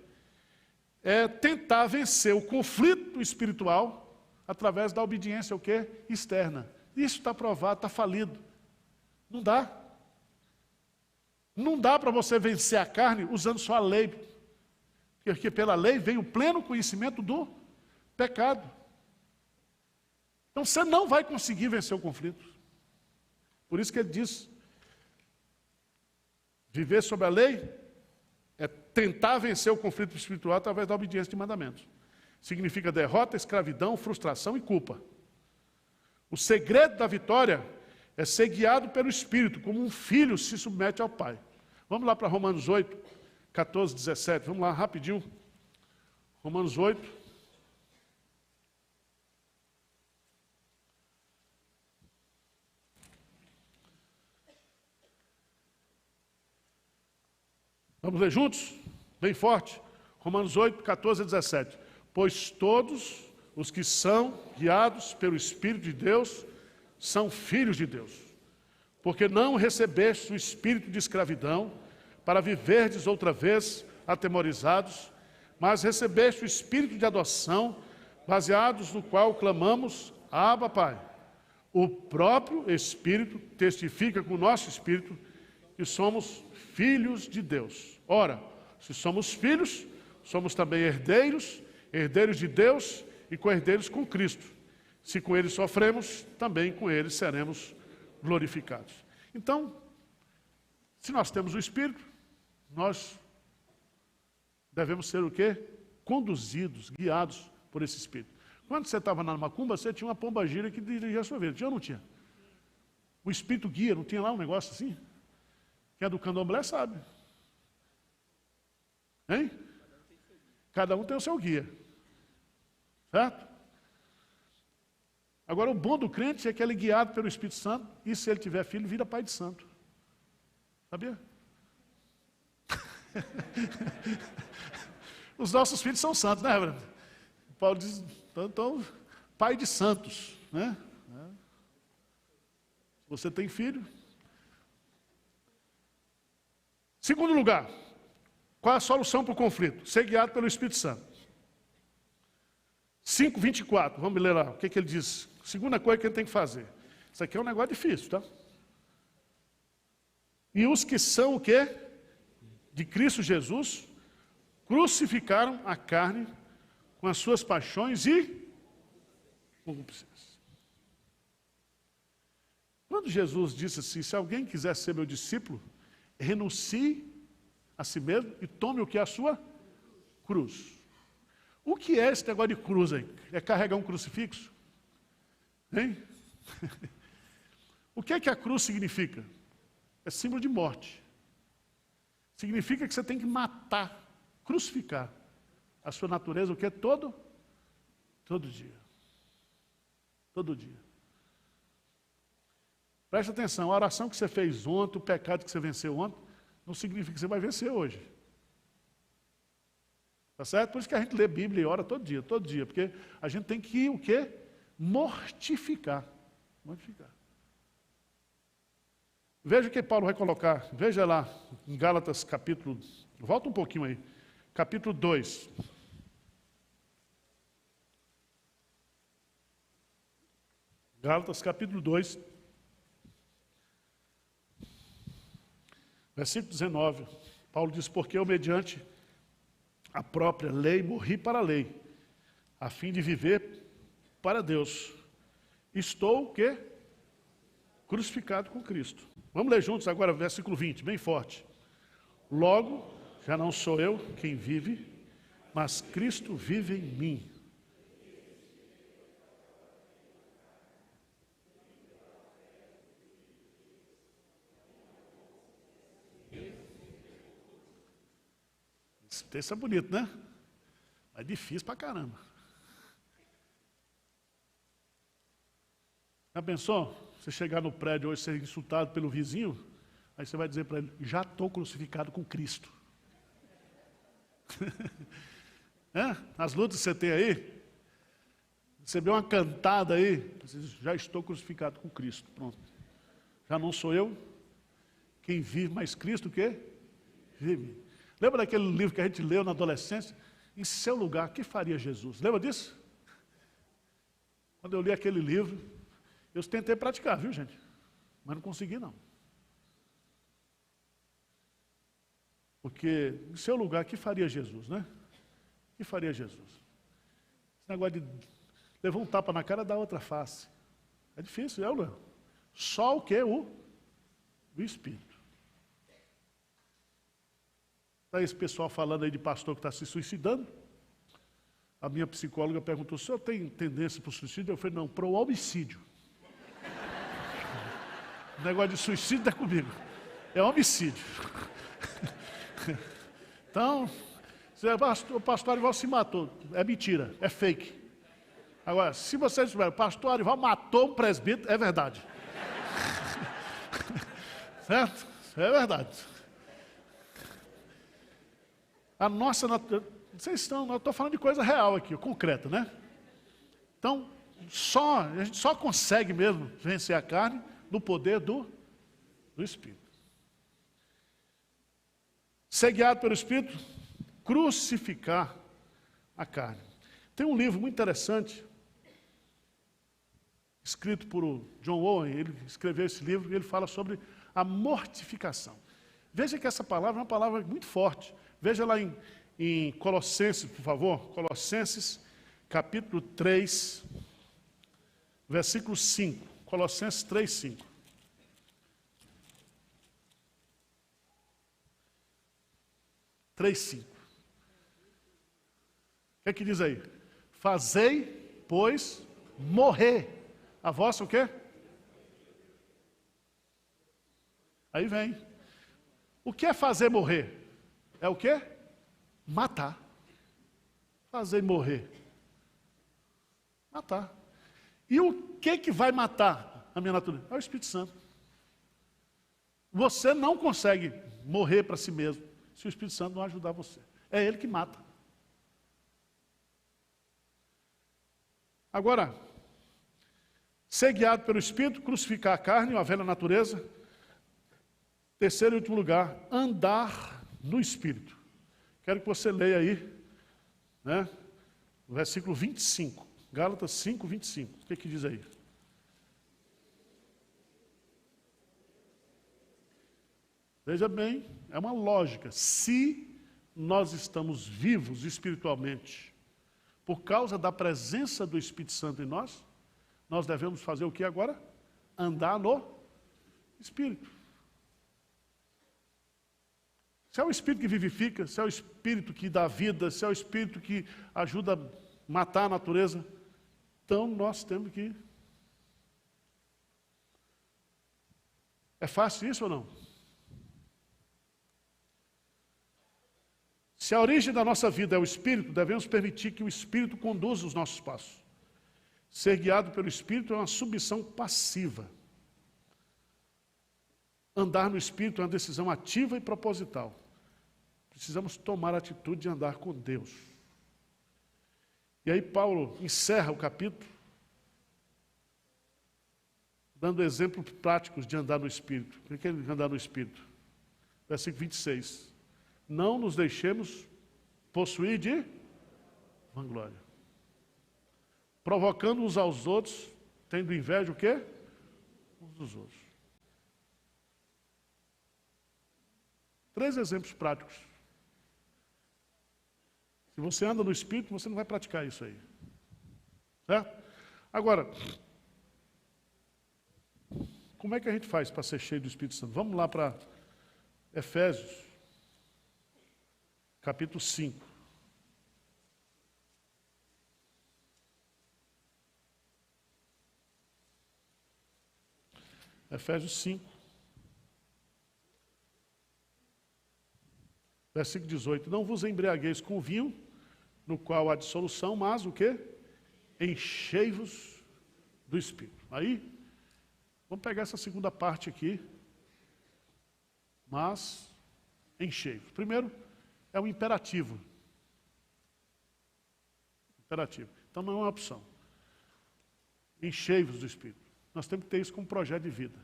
É tentar vencer o conflito espiritual através da obediência, o quê? Externa. Isso está provado, está falido. Não dá. Não dá para você vencer a carne usando só a lei, porque pela lei vem o pleno conhecimento do pecado. Então você não vai conseguir vencer o conflito. Por isso que ele diz, viver sob a lei é tentar vencer o conflito espiritual através da obediência de mandamentos. Significa derrota, escravidão, frustração e culpa. O segredo da vitória é ser guiado pelo Espírito, como um filho se submete ao Pai. Vamos lá para Romanos 8, 14, 17. Vamos lá, rapidinho. Romanos 8. Vamos ler juntos? Bem forte. Romanos 8, 14 a 17. Pois todos os que são guiados pelo Espírito de Deus são filhos de Deus. Porque não recebeste o espírito de escravidão para viverdes outra vez atemorizados, mas recebeste o espírito de adoção, baseados no qual clamamos, Abba, Pai. O próprio Espírito testifica com o nosso espírito que somos filhos de Deus. Ora, se somos filhos, somos também herdeiros, herdeiros de Deus e co-herdeiros com Cristo. Se com ele sofremos, também com ele seremos glorificados. Então, se nós temos o Espírito, nós devemos ser o quê? Conduzidos, guiados por esse Espírito. Quando você estava na macumba, você tinha uma pombagira que dirigia a sua vida. Tinha ou não tinha? O Espírito guia, não tinha lá um negócio assim? Quem é do candomblé sabe. Hein? Cada um tem o seu guia. Certo? Agora, o bom do crente é que ele é guiado pelo Espírito Santo, e se ele tiver filho, vira pai de santo. Sabia? Os nossos filhos são santos, né, Reverendo? Paulo diz, então, pai de santos, né? Você tem filho. Segundo lugar, qual é a solução para o conflito? Ser guiado pelo Espírito Santo. 5:24, vamos ler lá, o que ele diz? Segunda coisa que ele tem que fazer. Isso aqui é um negócio difícil, tá? E os que são o quê? De Cristo Jesus, crucificaram a carne com as suas paixões e concupiscências. Quando Jesus disse assim, se alguém quiser ser meu discípulo, renuncie a si mesmo e tome o que é a sua cruz. O que é esse negócio de cruz aí? É carregar um crucifixo? Hein? O que é que a cruz significa? É símbolo de morte. Significa que você tem que matar, crucificar a sua natureza, o que é todo dia. Todo dia. Preste atenção, a oração que você fez ontem, o pecado que você venceu ontem, não significa que você vai vencer hoje. Tá certo? Por isso que a gente lê Bíblia e ora todo dia, porque a gente tem que o quê? Mortificar. Mortificar. Veja o que Paulo vai colocar, veja lá, em Gálatas capítulo, volta um pouquinho aí, capítulo 2. Gálatas capítulo 2, versículo 19, Paulo diz, porque eu mediante a própria lei morri para a lei, a fim de viver para Deus. Estou o quê? Crucificado com Cristo. Vamos ler juntos agora o versículo 20, bem forte. Logo, já não sou eu quem vive, mas Cristo vive em mim. Esse texto é bonito, né? Mas difícil pra caramba. Já pensou? Você chegar no prédio hoje, ser insultado pelo vizinho, aí você vai dizer para ele, já estou crucificado com Cristo. As lutas que você tem aí, recebeu uma cantada aí, você diz, já estou crucificado com Cristo, pronto. Já não sou eu quem vive, mas Cristo o quê? Vive. Lembra daquele livro que a gente leu na adolescência? Em seu lugar, o que faria Jesus? Lembra disso? Quando eu li aquele livro, eu tentei praticar, viu, gente? Mas não consegui, não. Porque, em seu lugar, o que faria Jesus, né? O que faria Jesus? Esse negócio de levar um tapa na cara da outra face. É difícil, é, Léo? Só o que? O Espírito. Está esse pessoal falando aí de pastor que está se suicidando. A minha psicóloga perguntou, o senhor tem tendência para o suicídio? Eu falei, não, para o homicídio. O negócio de suicídio é comigo. É homicídio. Então, o pastor Arival se matou. É mentira, é fake. Agora, se vocês disserem, o pastor Arival matou um presbítero, é verdade. Certo? É verdade. A nossa natureza... Vocês estão... Eu estou falando de coisa real aqui, concreta, né? Então, a gente só consegue mesmo vencer a carne no poder do Espírito. Ser guiado pelo Espírito, crucificar a carne. Tem um livro muito interessante, escrito por John Owen, ele escreveu esse livro e ele fala sobre a mortificação. Veja que essa palavra é uma palavra muito forte. Veja lá em Colossenses, por favor, Colossenses, capítulo 3, versículo 5. Colossenses 3, 5. O que é que diz aí? Fazei, pois, morrer a vossa o quê? Aí vem. O que é fazer morrer? É o quê? Matar. Fazer morrer. Matar. E o que vai matar a minha natureza? É o Espírito Santo. Você não consegue morrer para si mesmo se o Espírito Santo não ajudar você. É ele que mata. Agora, ser guiado pelo Espírito, crucificar a carne, a velha natureza. Terceiro e último lugar, andar no Espírito. Quero que você leia aí, né, o versículo 25. Gálatas 5, 25. O que diz aí? Veja bem, é uma lógica. Se nós estamos vivos espiritualmente, por causa da presença do Espírito Santo em nós, nós devemos fazer o que agora? Andar no Espírito. Se é o Espírito que vivifica, se é o Espírito que dá vida, se é o Espírito que ajuda a matar a natureza, então nós temos que... É fácil isso ou não? Se a origem da nossa vida é o Espírito, devemos permitir que o Espírito conduza os nossos passos. Ser guiado pelo Espírito é uma submissão passiva. Andar no Espírito é uma decisão ativa e proposital. Precisamos tomar a atitude de andar com Deus. E aí Paulo encerra o capítulo dando exemplos práticos de andar no Espírito. O que é andar no Espírito? Versículo 26. Não nos deixemos possuir de vanglória. Provocando uns aos outros, tendo inveja o quê? Uns dos outros. 3 exemplos práticos. Se você anda no Espírito, você não vai praticar isso aí. Certo? Agora, como é que a gente faz para ser cheio do Espírito Santo? Vamos lá para Efésios, capítulo 5. Efésios 5. Versículo 18. Não vos embriagueis com vinho, no qual há dissolução, mas o quê? Enchei-vos do Espírito. Aí, vamos pegar essa segunda parte aqui. Mas, enchei-vos. Primeiro, é um imperativo. Imperativo. Então não é uma opção. Enchei-vos do Espírito. Nós temos que ter isso como projeto de vida.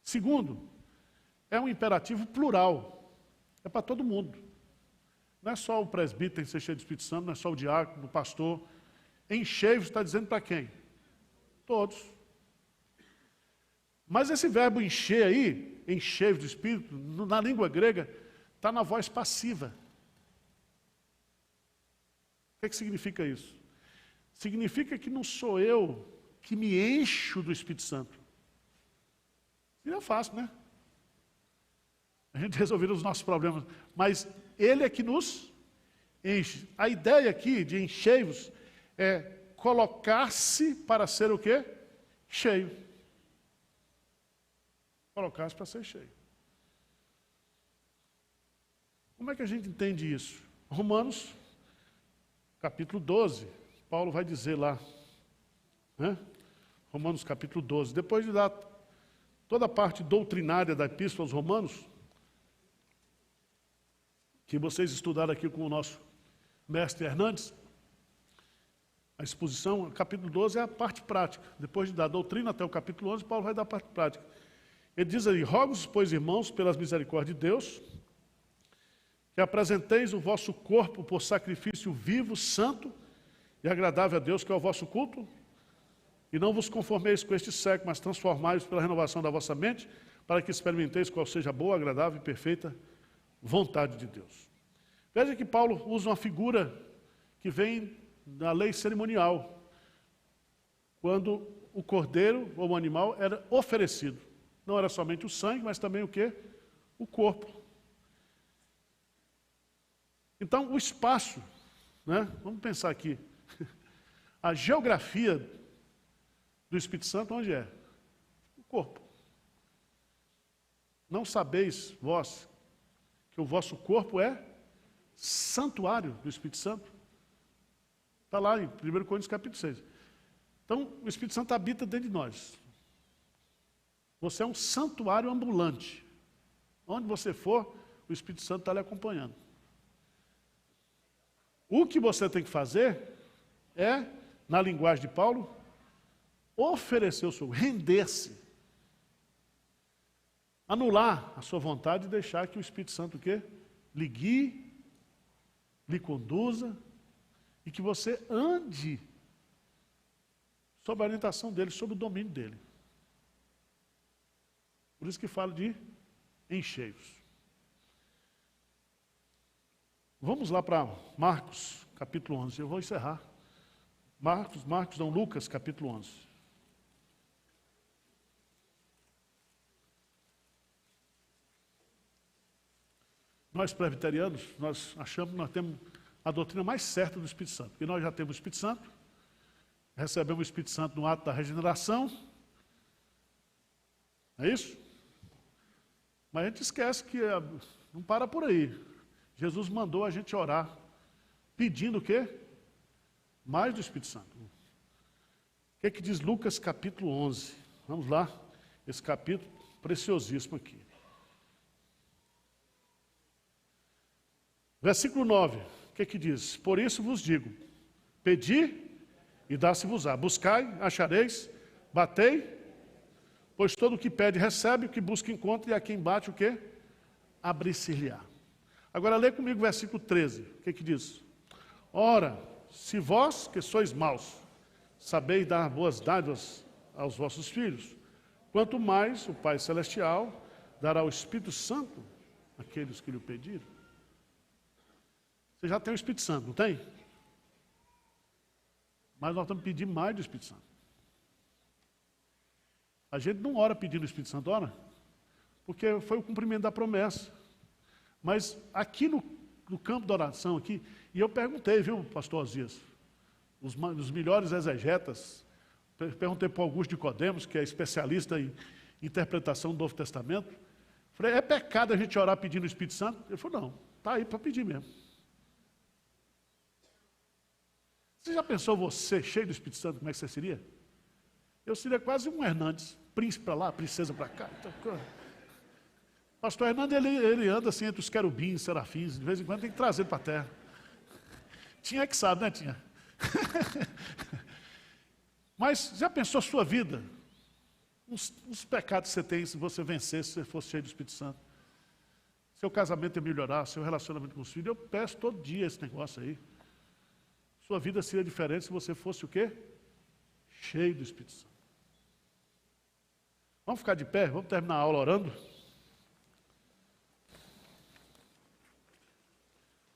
Segundo, é um imperativo plural. É para todo mundo. Não é só o presbítero que tem que ser cheio do Espírito Santo, não é só o diácono, o pastor. Enchei-vos está dizendo para quem? Todos. Mas esse verbo encher aí, encher-vos do Espírito, na língua grega, está na voz passiva. O que significa isso? Significa que não sou eu que me encho do Espírito Santo. Seria fácil, né? A gente resolveria os nossos problemas. Mas Ele é que nos enche. A ideia aqui de enchei-vos é colocar-se para ser o quê? Cheio. Colocar-se para ser cheio. Como é que a gente entende isso? Romanos, capítulo 12. Paulo vai dizer lá, né? Romanos capítulo 12. Depois de dar toda a parte doutrinária da Epístola aos Romanos, que vocês estudaram aqui com o nosso mestre Hernandes, a exposição, o capítulo 12 é a parte prática. Depois de dar a doutrina até o capítulo 11, Paulo vai dar a parte prática. Ele diz aí, rogo-vos, pois, irmãos, pelas misericórdias de Deus, que apresenteis o vosso corpo por sacrifício vivo, santo e agradável a Deus, que é o vosso culto, e não vos conformeis com este século, mas transformai-vos pela renovação da vossa mente, para que experimenteis qual seja a boa, agradável e perfeita vontade de Deus. Veja que Paulo usa uma figura que vem da lei cerimonial, quando o cordeiro ou o animal era oferecido. Não era somente o sangue, mas também o quê? O corpo. Então, o espaço, né? Vamos pensar aqui, a geografia do Espírito Santo, onde é? O corpo. Não sabeis, vós, que o vosso corpo é santuário do Espírito Santo? Está lá em 1 Coríntios capítulo 6. Então, o Espírito Santo habita dentro de nós. Você é um santuário ambulante. Onde você for, o Espírito Santo está lhe acompanhando. O que você tem que fazer é, na linguagem de Paulo, oferecer o seu, render-se. Anular a sua vontade e deixar que o Espírito Santo o quê? Lhe guie, lhe conduza, e que você ande sob a orientação dele, sob o domínio dele. Por isso que falo de encheios. Vamos lá para Marcos, capítulo 11. Eu vou encerrar. Marcos não, Lucas, capítulo 11. Nós presbiterianos, nós achamos que nós temos a doutrina mais certa do Espírito Santo. Porque nós já temos o Espírito Santo, recebemos o Espírito Santo no ato da regeneração. É isso? Mas a gente esquece que não para por aí. Jesus mandou a gente orar, pedindo o quê? Mais do Espírito Santo. O que é que diz Lucas capítulo 11? Vamos lá, esse capítulo preciosíssimo aqui. Versículo 9, o que é que diz? Por isso vos digo, pedi e dá-se-vos-á. Buscai, achareis, batei, pois todo o que pede recebe, o que busca encontra, e a quem bate o quê? Abrir-se-lhe-á. Agora lê comigo o versículo 13, o que é que diz? Ora, se vós, que sois maus, sabeis dar boas dádivas aos vossos filhos, quanto mais o Pai Celestial dará o Espírito Santo àqueles que lhe pediram. Você já tem o Espírito Santo, não tem? Mas nós estamos pedindo mais do Espírito Santo. A gente não ora pedindo o Espírito Santo, ora? Porque foi o cumprimento da promessa. Mas aqui no campo da oração, aqui, e eu perguntei, viu, pastor Osias, os melhores exegetas, perguntei para o Augusto Nicodemos, que é especialista em interpretação do Novo Testamento, falei, é pecado a gente orar pedindo o Espírito Santo? Ele falou, não, está aí para pedir mesmo. Você já pensou você, cheio do Espírito Santo, como é que você seria? Eu seria quase um Hernandes, príncipe para lá, princesa para cá. Então, pastor Hernandes, ele anda assim entre os querubins, serafins, de vez em quando tem que trazer ele para a terra. Tinha que sabe, né, Tinha? Mas já pensou a sua vida? Os pecados que você tem, se você vencesse, se você fosse cheio do Espírito Santo. Seu casamento ia melhorar, seu relacionamento com os filhos. Eu peço todo dia esse negócio aí. Sua vida seria diferente se você fosse o quê? Cheio do Espírito Santo. Vamos ficar de pé? Vamos terminar a aula orando?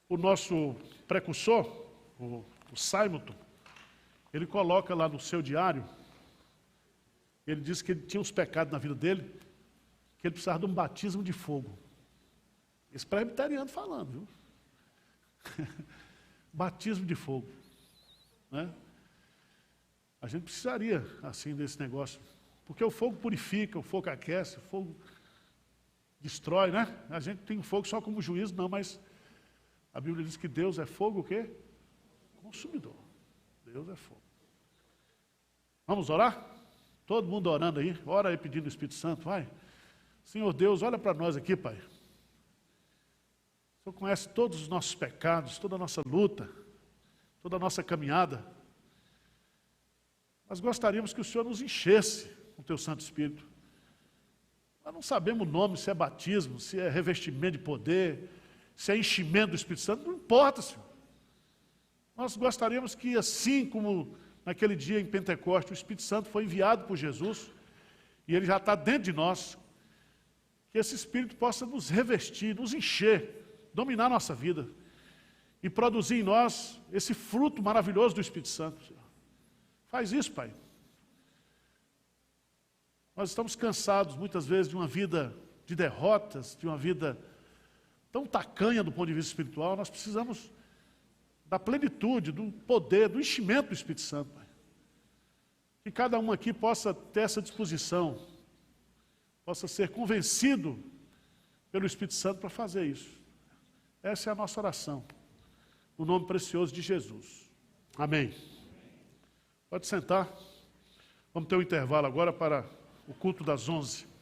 O nosso precursor, o Simonton, ele coloca lá no seu diário, ele diz que ele tinha uns pecados na vida dele, que ele precisava de um batismo de fogo. Esse presbiteriano falando, viu? Batismo de fogo. Né? A gente precisaria, assim, desse negócio. Porque o fogo purifica, o fogo aquece, o fogo destrói, né? A gente tem fogo só como juízo, não, mas a Bíblia diz que Deus é fogo o quê? Consumidor. Deus é fogo. Vamos orar? Todo mundo orando aí, ora aí pedindo o Espírito Santo, vai. Senhor Deus, olha para nós aqui, Pai. O Senhor conhece todos os nossos pecados, toda a nossa luta, toda a nossa caminhada. Nós gostaríamos que o Senhor nos enchesse com o Teu Santo Espírito. Nós não sabemos o nome, se é batismo, se é revestimento de poder, se é enchimento do Espírito Santo, não importa, Senhor. Nós gostaríamos que, assim como naquele dia em Pentecostes, o Espírito Santo foi enviado por Jesus, e ele já está dentro de nós, que esse Espírito possa nos revestir, nos encher, dominar a nossa vida, e produzir em nós esse fruto maravilhoso do Espírito Santo. Faz isso, Pai. Nós estamos cansados, muitas vezes, de uma vida de derrotas, de uma vida tão tacanha do ponto de vista espiritual. Nós precisamos da plenitude, do poder, do enchimento do Espírito Santo, Pai. Que cada um aqui possa ter essa disposição, possa ser convencido pelo Espírito Santo para fazer isso. Essa é a nossa oração, no nome precioso de Jesus. Amém. Pode sentar. Vamos ter um intervalo agora para o culto das 11h.